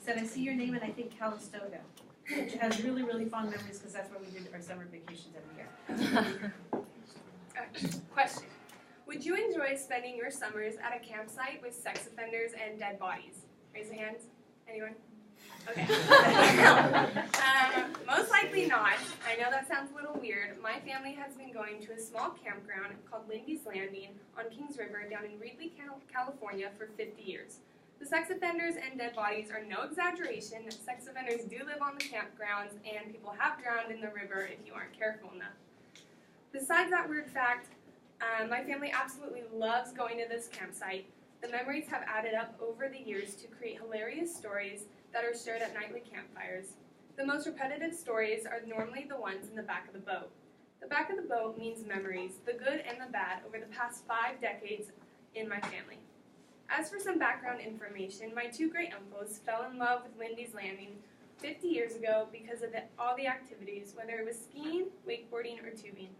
said, I see your name and I think Calistoga, which has really, really fond memories because that's where we did our summer vacations every year. Question. Would you enjoy spending your summers at a campsite with sex offenders and dead bodies? Raise your hands. Anyone? Okay. Most likely not. I know that sounds a little weird. My family has been going to a small campground called Lindy's Landing on Kings River down in Reedley, California for 50 years. The sex offenders and dead bodies are no exaggeration. Sex offenders do live on the campgrounds, and people have drowned in the river if you aren't careful enough. Besides that weird fact, my family absolutely loves going to this campsite. The memories have added up over the years to create hilarious stories that are shared at nightly campfires. The most repetitive stories are normally the ones in the back of the boat. The back of the boat means memories, the good and the bad, over the past 5 decades in my family. As for some background information, my 2 great uncles fell in love with Lindy's Landing 50 years ago because of all the activities, whether it was skiing, wakeboarding, or tubing.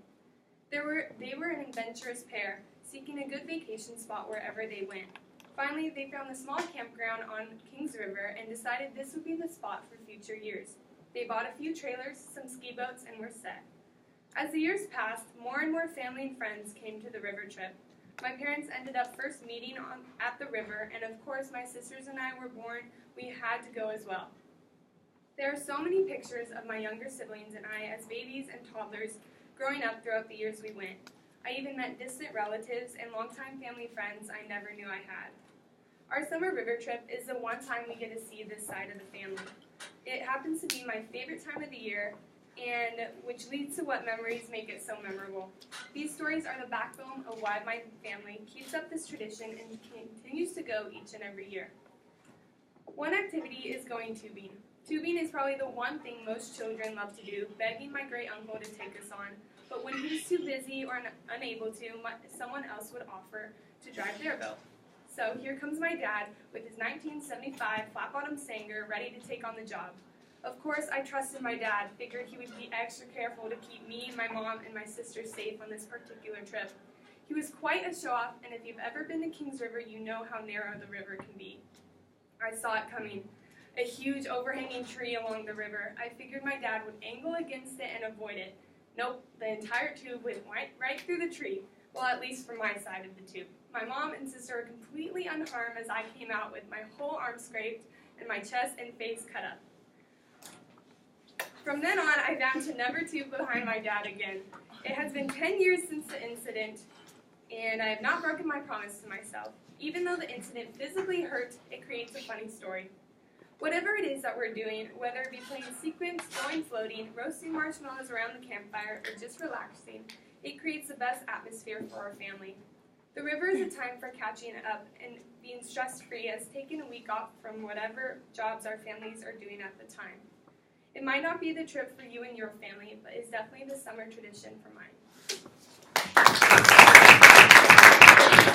They were an adventurous pair, seeking a good vacation spot wherever they went. Finally, they found the small campground on Kings River and decided this would be the spot for future years. They bought a few trailers, some ski boats, and were set. As the years passed, more and more family and friends came to the river trip. My parents ended up first meeting at the river, and of course my sisters and I were born. We had to go as well. There are so many pictures of my younger siblings and I as babies and toddlers growing up throughout the years we went. I even met distant relatives and longtime family friends I never knew I had. Our summer river trip is the one time we get to see this side of the family. It happens to be my favorite time of the year, and which leads to what memories make it so memorable. These stories are the backbone of why my family keeps up this tradition and continues to go each and every year. One activity is going tubing. Tubing is probably the one thing most children love to do, begging my great uncle to take us on. But when he was too busy or unable to, someone else would offer to drive their boat. So here comes my dad with his 1975 flat-bottom Sanger ready to take on the job. Of course, I trusted my dad, figured he would be extra careful to keep me, my mom, and my sister safe on this particular trip. He was quite a show-off, and if you've ever been to Kings River, you know how narrow the river can be. I saw it coming. A huge overhanging tree along the river. I figured my dad would angle against it and avoid it. Nope, the entire tube went right through the tree. Well, at least from my side of the tube. My mom and sister were completely unharmed as I came out with my whole arm scraped and my chest and face cut up. From then on, I vowed to never tube behind my dad again. It has been 10 years since the incident, and I have not broken my promise to myself. Even though the incident physically hurt, it creates a funny story. Whatever it is that we're doing, whether it be playing sequence, going floating, roasting marshmallows around the campfire, or just relaxing, it creates the best atmosphere for our family. The river is a time for catching up and being stress-free, as taking a week off from whatever jobs our families are doing at the time. It might not be the trip for you and your family, but it's definitely the summer tradition for mine.